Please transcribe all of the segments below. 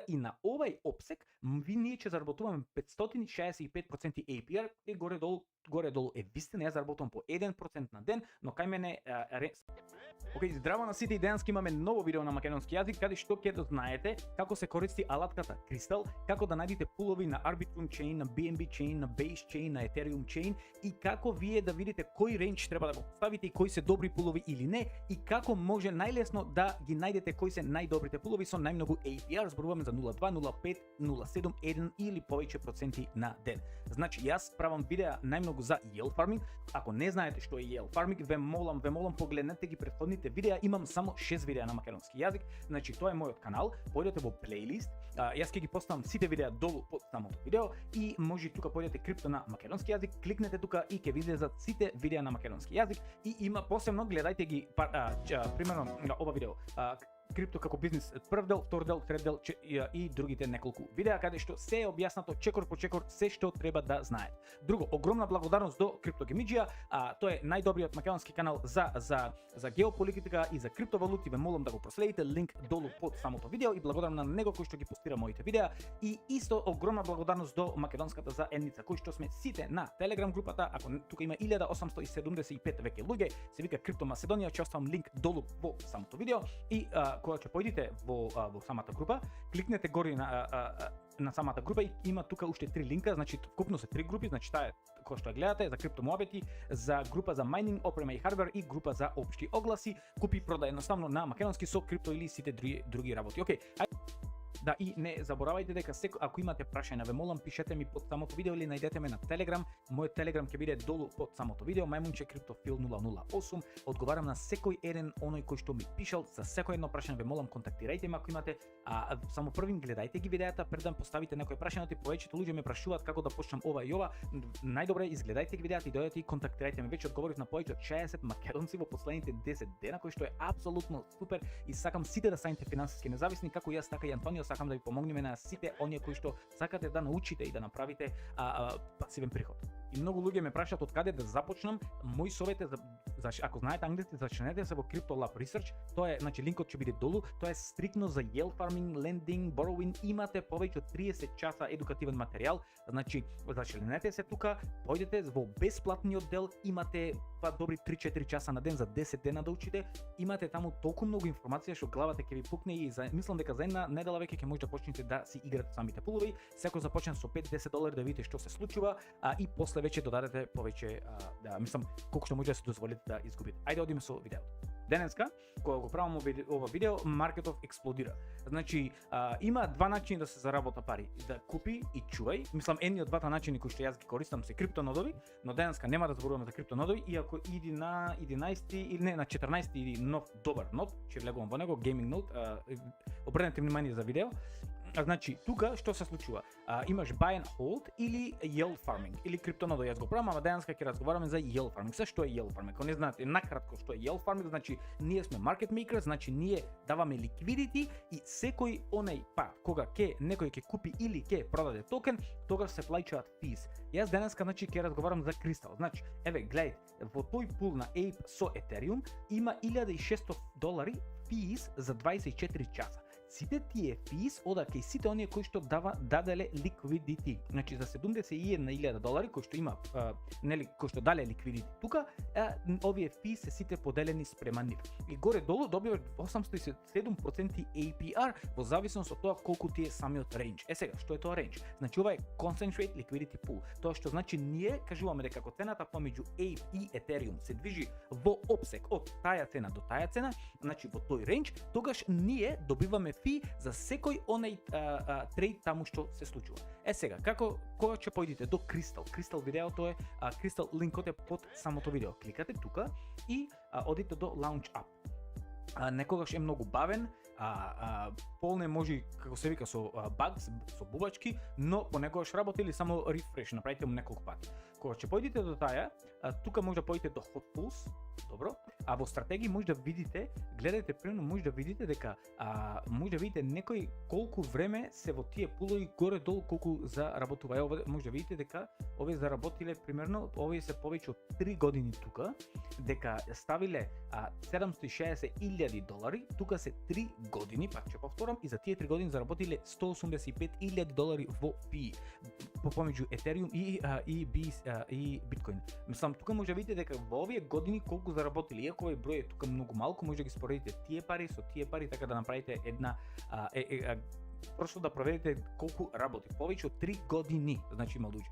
и на овај опсек ние ќе заработуваме 565% APR и горе-долу е вистина, јас заработувам по 1% на ден, но кај мене Океј, здраво на сите и денес имаме ново видео на македонски јазик каде што ќе знаете како се користи алатката Crystal, како да најдете пулови на Arbitrum Chain, на BNB Chain, на Base Chain, на Ethereum Chain и како вие да видите кој рейндж треба да го ставите и кои се добри пулови или не и како може најлесно да ги најдете кои се најдобрите пулови со најмногу APR, зборуваме за 0.2, 0.5, 0.7, 1 или повеќе проценти на ден. Значи јас правам видеа најмногу за yield farming. Ако не знаете што е yield farming, ве молам погледнете ги претходните видеа, имам само 6 видеа на македонски јазик. Значи тоа е мојот канал, појдете во плейлист, јас ќе ги поставам сите видеа долу под самото видео и може тука појдете крипто на македонски јазик, кликнете тука и ќе ви излезат сите видеа на македонски јазик и има посебно гледајте ги примерно на ова видео. Крипто како бизнес, прв дел, втор дел, трет дел и другите неколку видеа каде што се е објаснато чекор по чекор се што треба да знаете. Друго, огромна благодарност до Криптогемиџија, тоа е најдобриот македонски канал за геополитика и за криптовалути, ве молам да го проследите, линк долу под самото видео и благодарам на него кој што ги постира моите видеа и исто огромна благодарност до македонската заедница кој што сме сите на Telegram групата, ако тука има 1875 веќе луѓе, се вика Крипто Македонија, ќе оставам линк долу во самото видео и кога ќе појдете во самата група, кликнете гори на самата група и има тука уште 3 линка, значи вкупно се 3 групи, значи таа кој што гледате за криптомуабети, за група за майнинг, опрема и хардвер и група за општи огласи, купи продај едноставно на македонски со крипто или сите други работи. Океј. Да, и не заборавајте дека ако имате прашања, ве молам пишете ми под самото видео или најдете ме на Telegram. Мојот Telegram ќе биде долу под самото видео, мајмунче криптофил 008. Одговарам на секој еден оној кој што ми пишал, за секој едно прашање ве молам контактирајте ме ако имате. Само првин гледајте ги видеата пред да поставите некој прашање, повеќето луѓе ме прашуваат како да почнам ова и ова. Најдобре изгледајте ги видеата и дојдете и контактирајте ме. Веќе одговорив на повеќе од 60 македонци во последните 10 дена, кој што е апсолутно супер и сакам сите да станете финансиски независни како јас, така и Антонио. Сакам да ви помогнеме на сите оние кои што сакате да научите и да направите пасивен приход. И многу луѓе ме прашаат од каде да започнам. Мој совет е ако знаете англиски, зачнете се во Crypto Lab Research. Тоа е, значи линкот ќе биде долу. Тоа е стриктно за yield farming, lending, borrowing. Имате повеќе од 30 часа едукативен материјал. Значи, зачленете се тука, појдете во бесплатниот дел, имате добри 3-4 часа на ден за 10 дена да учите. Имате таму толку многу информација што главата ќе ви пукне и мислам дека за една недела веќе ќе може да почнете да си играте самите пулови. Секој започне со 5-10 долари да видите што се случува, и после веќе додадете повеќе, мислам колку што може да се дозволите да изгубите. Ајде одиме со видеото. Денеска, кога го правам ова видео, маркетов експлодира. Значи, има два начини да се заработа пари, да купи и чувај. Мислам, едни од двата начини кои што јас ги користам се криптонодови, но денеска нема да зборуваме за криптонодови, иако иди на 11 или не, на 14 или нов добар нод, ќе влегувам во него, gaming node, обрнете внимание за видео. Значи, тука што се случува? Имаш buy and hold или yield farming или криптонодо. Јас го правам, ама денеска ќе разговараме за yield farming. Се што е yield farming? Ако не знаете накратко што е yield farming, значи ние сме market maker, значи ние даваме liquidity и секој онај кога некој ќе купи или ќе продаде токен, тогаш се плаќаат fees. Јас денеска значи ќе разговарам за Crystal. Значи, еве гледајте, во тој пул на Ape со Ethereum има $1600 fees за 24 часа. Сите тие fees ода кај сите оние кои што даделе liquidity. Значи за $71,000 кои што има нели кои што дале liquidity тука, овие fees се сите поделени спрема нив. И горе долу добиваш 807% APR во зависност од тоа колку ти е самиот range. Сега, што е тоа range? Значи ова е concentrate liquidity pool. Тоа што значи ние кажуваме дека ако цената помеѓу Ape и Ethereum се движи во опсек од таа цена до таа цена, значи во тој range, тогаш ние добиваме фи за секој онај трейд таму што се случува. Сега, кога ќе појдете до Crystal? Crystal видеото е, Crystal линкот е под самото видео. Кликате тука и одите до Launch App. Некогаш е многу бавен, полне може, како се вика, со багс, со бубачки, но понекогаш работи или само рефреш, направите му неколку пати. Кога ќе појдете до таја, тука може да појдете до Hot Pools Добро. А во стратегии може да видите, гледајте примерно може да видите дека може да видите некој колку време се во тие пулови горе долу колку заработува. Ево може да видите дека овие заработиле примерно, овие се повеќе од 3 години тука, дека ставиле $760,000, тука се 3 години, пак ќе повторам, и за тие 3 години заработиле $185,000 во фи по помеѓу Ethereum и Bitcoin. Мислам, тука може да видите дека во овие години колку заработили, иако овој број е тука многу малку, може да ги споредите тие пари со тие пари, така да направите една просто да проверите колку работи. Повеќе од 3 години, значи има луѓе.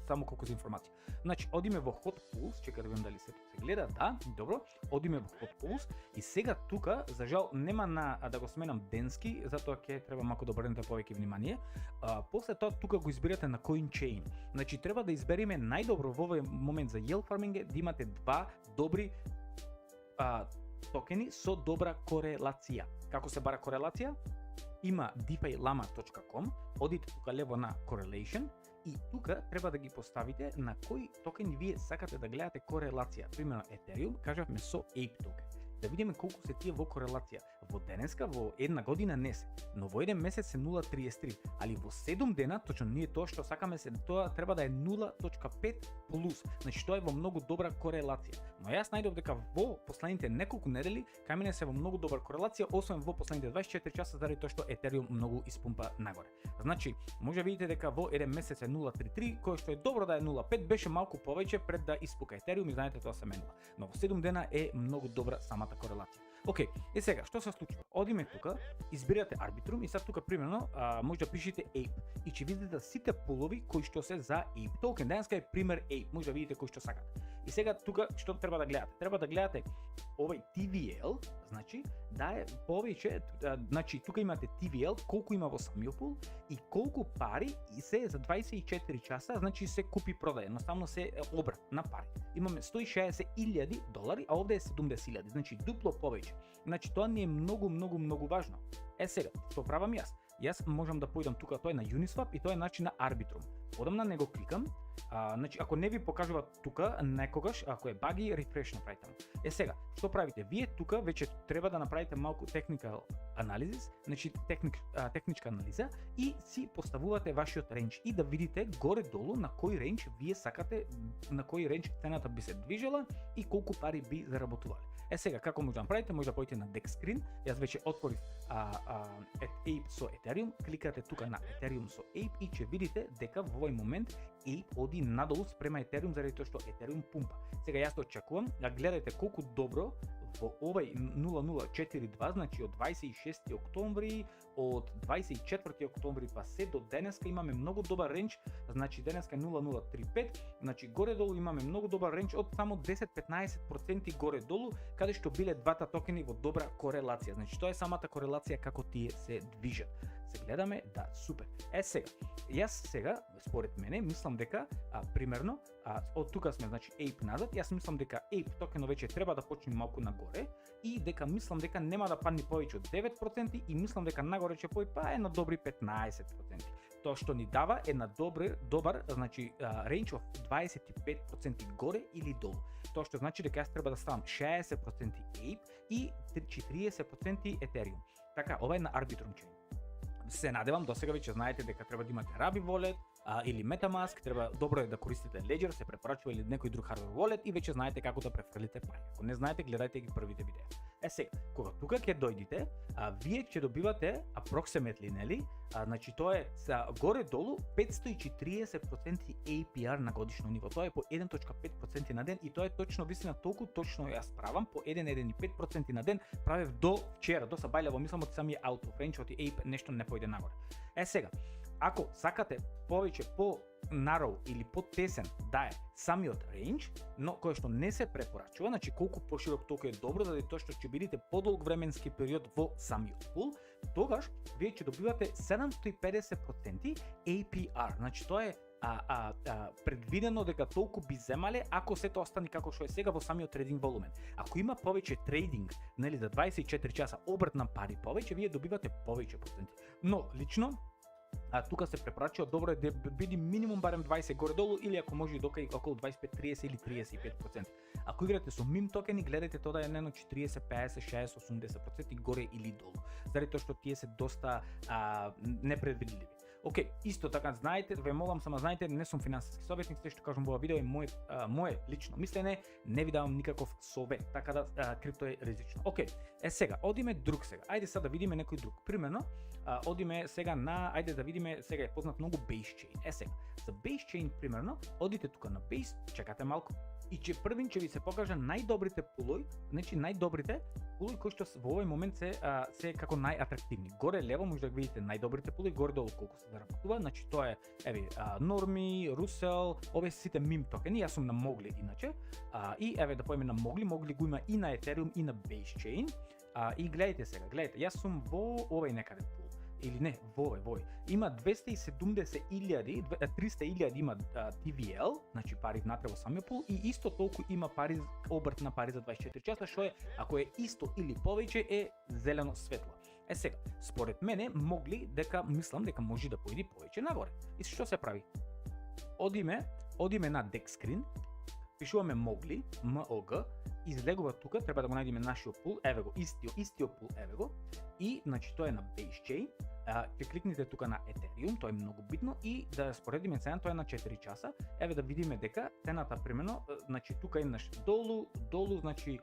Само колку за информација. Значи, одиме во Hot Pools, чека да видам дали се гледа, да, добро, одиме во Hot Pools и сега тука, за жал, нема да го сменам денски, затоа ќе треба малку да обрнете повеќе внимание. После тоа тука го избирате на CoinChain. Значи, треба да избериме најдобро во овој момент за yield farming да имате два добри токени со добра корелација. Како се бара корелација? Има defilama.com, одите тука лево на correlation и тука треба да ги поставите на кои токени вие сакате да гледате корелација. Примерно Ethereum, кажавме со Ape токен. Да видиме колку се тие во корелација. Во денеска, во една година не се, но во еден месец се 0,33, али во 7 дена, точно ние тоа што сакаме се, тоа треба да е 0,5 плюс. Значи тоа е во многу добра корелација. Но јас најдов дека во последните неколку недели кај мене се во многу добра корелација, освен во последните 24 часа заради тоа што Ethereum многу испумпа нагоре. Значи, може да видите дека во еден месец е 0,33, кој што е добро да е 0,5, беше малку повеќе пред да испука Ethereum и знаете тоа се менува. Но во 7 дена е многу добра самата корелација. Океј, и сега, што се случува? Одиме тука, избирате Arbitrum и сега тука примерно може да пишете Ape и ќе видите сите пулови кои што се за Ape токен. Денеска е пример Ape, може да видите кои што сакате. И сега тука што треба да гледате? Треба да гледате овој TVL, значи да е повеќе, значи тука имате TVL, колку има во самиот пул и колку пари и се за 24 часа, значи се купи продај, едноставно се обрат на пари. Имаме $160,000, а овде е 70,000, значи дупло повеќе. Значи тоа не е многу важно. Сега, што правам јас? Јас можам да појдам тука, тоа е на Uniswap и тоа е начин на Arbitrum. Одам на него, кликам, значи ако не ви покажува тука некогаш, ако е баги, рефреш направите. Сега, што правите? Вие тука веќе треба да направите малку technical analysis, значи техничка анализа и си поставувате вашиот рендж и да видите горе-долу на кој рендж вие сакате, на кој рендж цената би се движела и колку пари би заработувале. Сега, како може да направите? Може да појдете на DexScreen, јас веќе отворив Ape со Ethereum, кликате тука на Ethereum со Ape и ќе видите дека во овој момент Ape оди надолу спрема Ethereum заради тоа што Ethereum пумпа. Сега јас очекувам да гледате колку добро во овој 0042, значи од 26 октомври, од 24 октомври па се до денеска имаме многу добар рендж, значи денеска е 0035, значи горе-долу имаме многу добар рендж од само 10-15% горе-долу, каде што биле двата токени во добра корелација. Значи тоа е самата корелација како тие се движат. Се гледаме, да, супер. Сега, јас сега, според мене, мислам дека, примерно, од тука сме, значи, Ape назад, јас мислам дека Ape токено веќе треба да почне малку нагоре и дека мислам дека нема да падне повеќе од 9% и мислам дека нагоре ќе пои па на добри 15%. Тоа што ни дава е на добар, значи, рендж од 25% горе или долу. Тоа што значи дека јас треба да ставам 60% Ape и 40% Ethereum. Така, ова е на Arbitrum Chain. Се надевам, досега веќе знаете дека треба да имате Rabi Wallet или MetaMask, треба добро е да користите Ledger, се препорачува или некој друг hardware wallet и веќе знаете како да префрлите пари. Ако не знаете, гледајте ги првите видеа. Сега, кога тука ќе дојдите, вие ќе добивате approximately, нели? Значи тоа е горе-долу 540% APR на годишно ниво. Тоа е по 1.5% на ден и тоа е точно висина толку точно јас правам по 1,5% на ден, правев до вчера, до сабајлево, мислам од самиот out of range, од Ape нешто не појде нагоре. Сега, ако сакате повеќе по нарроw или потесен да е самиот рендж, но кој што не се препорачува, значи колку поширок толку е добро, заради тоа што ќе бидете подолг временски период во самиот пул, тогаш вие ќе добивате 750% APR. Значи тоа е предвидено дека толку би земале ако сето остане како што е сега во самиот трейдинг волумен. Ако има повеќе трейдинг, нели за 24 часа обрт на пари повеќе, вие добивате повеќе проценти. Но лично тука се препорачува добро е да биде минимум барем 20 горе-долу или ако може дока и околу 25-30 или 35%. Ако играте со мим токени, гледајте тоа да е едно 40, 50, 60, 80% горе или долу. Заради тоа што тие се доста непредвидливи. Океј, исто така знаете, ве молам само знаете, не сум финансиски советник, се што кажам во ова видео е мое лично мислење, не ви давам никаков совет, така да крипто е ризично. Океј, сега, одиме друг сега. Ајде сега да видиме некој друг. Примерно, одиме сега на, ајде да видиме, сега е познат многу BaseChain. Сега, за BaseChain примерно, одите тука на Base, чекате малку, и че првин ќе ви се покажа најдобрите пулои, значи најдобрите пулои кои што во овој момент се како најатрактивни. Горе лево може да ги видите најдобрите пулои, горе долу колку се заработува, значи тоа е еве Normi, Rusell, овие сите мим токени, јас сум на Mogli иначе. И еве да поеме на Mogli го има и на Ethereum и на BaseChain. И гледайте сега, гледайте, јас сум во овој некаде пул. Или не, во овој. Има 270.000, 300.000 има TVL, значи пари внатре во самиот пул, и исто толку има пари, обрт на пари за 24 часа, што е, ако е исто или повеќе, е зелено светло. Сега, според мене, мислам дека може да поиди повеќе нагоре. И што се прави? Одиме на DexScreen, пишуваме Mogli, MOG, излегува тука, треба да го најдеме нашиот пул, еве го, истиот пул, еве го, и значи тоа е на BaseChain. Ќе кликнете тука на Ethereum, тоа е многу битно, и да споредиме цена, тоа е на 4 часа. Еве да видиме дека цената примерно, значи тука е долу, значи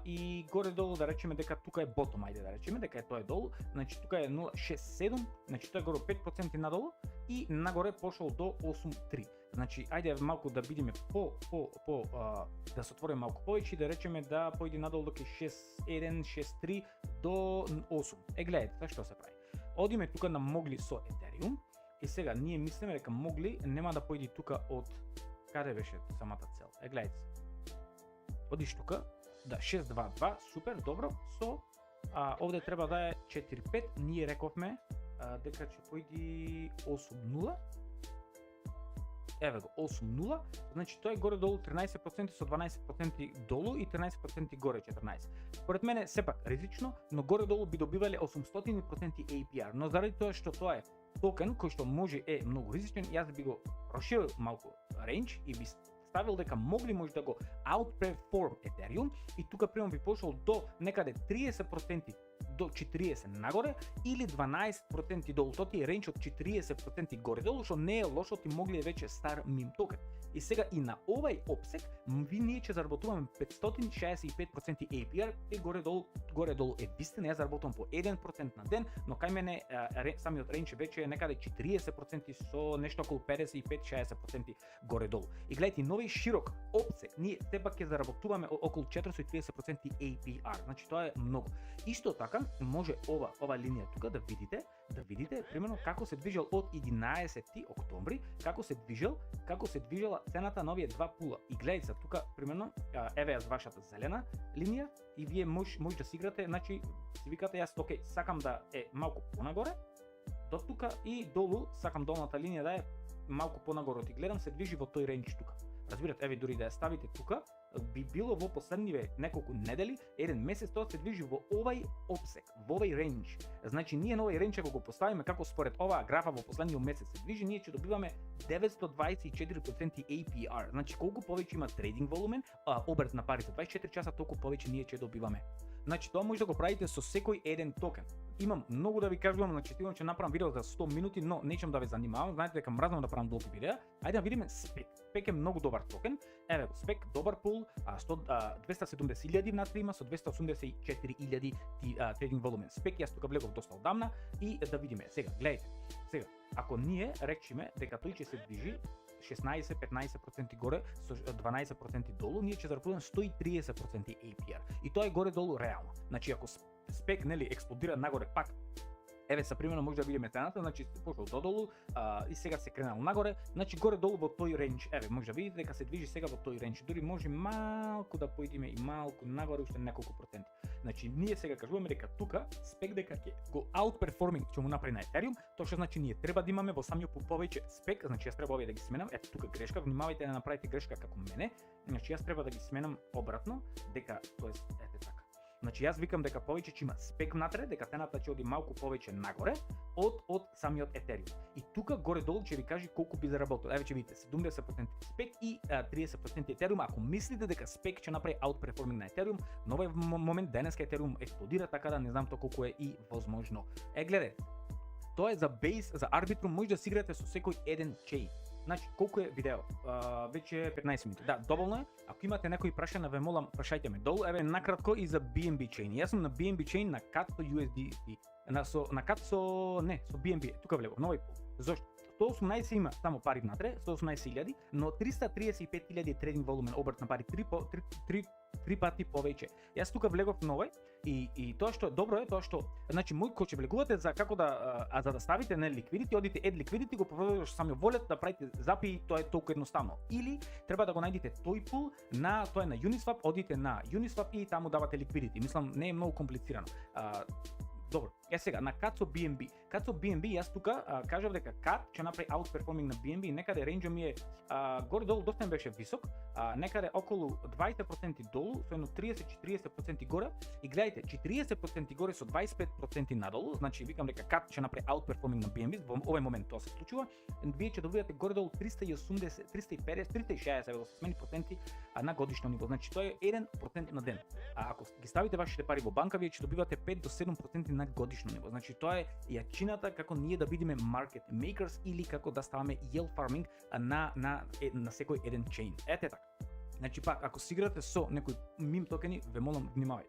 и горе долу да речеме дека тука е bottom, ајде да речеме дека тоа е долу, значи тука е 0.67, значи тоа е горе 5% надолу и нагоре пошол до 8.3. Значи ајде малку да бидеме да се отвориме малку повеќе, да речеме да поиде надолу до 6.1, 6.3 до 8. Гледайте што се прави. Одиме тука на Mogli со Ethereum и сега ние мислиме дека Mogli нема да поиде тука од каде беше самата цел. Гледайте. Одиш тука, да 6.22, супер, добро, со овде треба да е 4.5, ние рековме дека ќе поиди 8.0. Еве го, 8.0, значи тоа е горе долу 13% со 12% долу и 13% горе 14. Според мене сепак ризично, но горе долу би добивале 800% APR, но заради тоа што тоа е токен кој што може е многу ризичен, јас би го проширил малку рейндж и би ставил дека може да го outperform Ethereum и тука примерно би пошол до некаде 30% до 40 нагоре или 12% долу. Тоа ти е рейндж од 40% горе долу, што не е лошо, ти Mogli е веќе стар мим токен. И сега и на овај обсек ние ќе заработуваме 565% APR и горе долу е вистина, јас заработувам по 1% на ден, но кај мене самиот рейндж веќе е некаде 40% со нешто околу 55-60% горе долу. И гледайте, нови широк обсек, ние сепак ќе заработуваме околу 430% APR, значи тоа е многу. Исто така може ова линија тука да видите примерно како се движел од 11 октомври, како се движела цената на овие два пула. И гледайте тука примерно еве јас вашата зелена линија и вие може да си играте, значи си викате јас окей, сакам да е малку понагоре, до тука и долу сакам долната линија да е малку понагоре. И гледам се движи во тој рейндж тука. Разбирате, еве дури да ја ставите тука, би било во последниве неколку недели, еден месец, тоа се движи во овај обсек, во овај рейндж. Значи ние на овај рейндж ако го поставиме како според оваа графа во последниот месец се движи, ние ќе добиваме 924% APR. Значи колку повеќе има трейдинг волумен, обрт на пари за 24 часа, толку повеќе ние ќе добиваме. Значи тоа може да го правите со секој еден токен. Имам многу да ви кажувам, значи сигурно ќе направам видео за 100 минути, но неќам да ве занимавам. Знаете дека мразнам да правам долги видеа. Ајде да видиме Spec. Spec е многу добар токен. Еве го Spec, добар пул, 270.000 внатре има со 284.000 трейдинг волумен. Spec јас тука влегов доста одамна и да видиме. Сега, гледайте. Сега, ако ние речиме дека тој ќе се движи 16-15% горе со 12% долу, ние ќе заработиме 130% APR. И тоа е горе долу реално. Значи ако Spec нели експлодира нагоре пак, еве са примерно може да видиме цената, значи пошол додолу и сега се кренал нагоре, значи горе долу во тој рейндж. Еве може да видите дека се движи сега во тој рейндж. Дури може малку да поидиме и малку нагоре уште неколку проценти. Значи ние сега кажуваме дека тука Spec дека ќе го outperforming ќе му направи на Ethereum, тоа што значи ние треба да имаме во самиот повеќе Spec, значи јас треба овие да ги сменам. Ето тука грешка, внимавајте да направите грешка како мене. Значи јас треба да ги сменам обратно, дека тоест ете така. Значи јас викам дека повеќе ќе има спек внатре, дека цената ќе оди малку повеќе нагоре од самиот Ethereum. И тука горе-долу ќе ви кажи колку би заработил. Еве ќе видите 70% спек и 30% Ethereum. Ако мислите дека спек ќе направи outperforming на Ethereum, но овој момент денеска Ethereum експлодира, така да не знам тоа колку е и возможно. Гледај, тоа е за Base, за Arbitrum, може да си играте со секој еден чейн. Значи, колку е видео? Веќе 15 минути. Да, доволно е. Ако имате некои прашања, ве молам, прашајте ме долу. Еве накратко и за BNB chain. Јас сум на BNB chain на CAT со USDT. На CAT со BNB. Тука влегов, новој пул. Зошто? 118 има само пари внатре, 118.000, но 335.000 трейдинг волумен, обрт на пари, три пати повеќе. Јас тука влегов новој и тоа што е добро е тоа што, значи кога ќе влегувате за како да за да ставите на liquidity, одите add liquidity, го поведуваш самиот wallet да правите запи, тоа е толку едноставно. Или треба да го најдете тој пул тоа е на Uniswap, одите на Uniswap и таму давате liquidity. Мислам не е многу комплицирано. Добро, сега на CAT со BNB. CAT со BNB, јас тука кажав дека CAT ќе направи outperforming на BNB, некаде ренџот ми е горе-долу доста ми беше висок, некаде околу 20% долу, со едно 30-40% горе. И гледайте, 40% горе со 25% надолу, значи викам дека CAT ќе направи outperforming на BNB, во овој момент тоа се случува. Вие ќе добивате горе-долу 380, 350, 360 во смени проценти на годишно ниво. Значи тоа е 1% на ден. Ако ги ставите вашите пари во банка, вие ќе добивате 5 до 7% на годишно ниво. Значи тоа е јачината како ние да бидеме market makers или како да ставаме yield farming на секој еден chain. Ете така. Значи пак ако си играте со некои мим токени, ве молам внимавајте.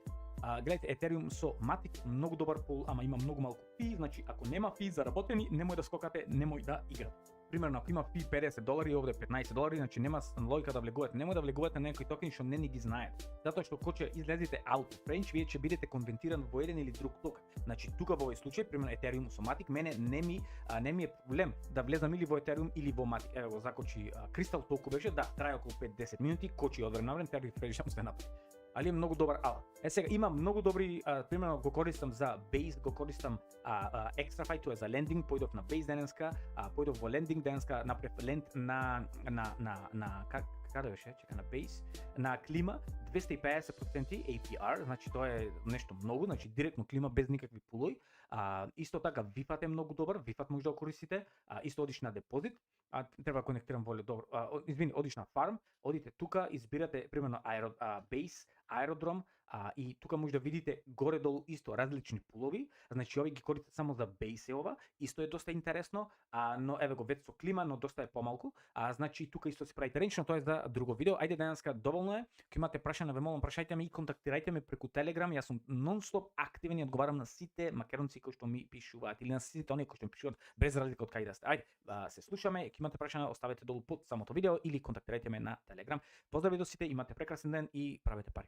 Гледайте Ethereum со Matic, многу добар пул, ама има многу малку фи, значи ако нема фи заработени, немој да скокате, немој да играте. Примерно ако има фи $50, овде $15, значи нема логика да влегувате. Немој да влегувате на некои токени што не ни ги знаете. Затоа што кога ќе излезете out of range, вие ќе бидете конвертиран во еден или друг токен. Значи тука во овој случај, примерно Ethereum со Matic, мене не ми е проблем да влезам или во Ethereum или во Matic. Ево го закочи Crystal толку беше, да, трае околу 5-10 минути, кочи од време на време, треба да се направи. Али е многу добар алат. Сега има многу добри, примерно го користам за Base, го користам XtraFi, тоа е за лендинг, појдов на Base денеска, појдов во лендинг денеска, направив ленд на каде беше, чека на Base, на Клима 250% APR, значи тоа е нешто многу, значи директно Клима без никакви пулови. Исто така Вифат е многу добар, Вифат може да го користите, исто одиш на депозит, треба да конектирам воле добро. Одиш на фарм, одите тука, избирате примерно Base, Аеродром, и тука може да видите горе-долу исто различни пулови, значи овие ги користат само за Base ова, исто е доста интересно, но еве го веќе со Клима, но доста е помалку, значи тука исто си правите ренч, но тоа е за друго видео. Ајде денеска доволно е, ако имате прашања, ве молам прашајте ме и контактирајте ме преку Telegram, јас сум нон-стоп активен и одговарам на сите македонци кои што ми пишуваат или на сите оние кои што ми пишуваат без разлика од кај да сте. Ајде, се слушаме, ако имате прашања, оставете долу под самото видео или контактирајте ме на Telegram. Поздрави до сите, имате прекрасен ден и правете пари.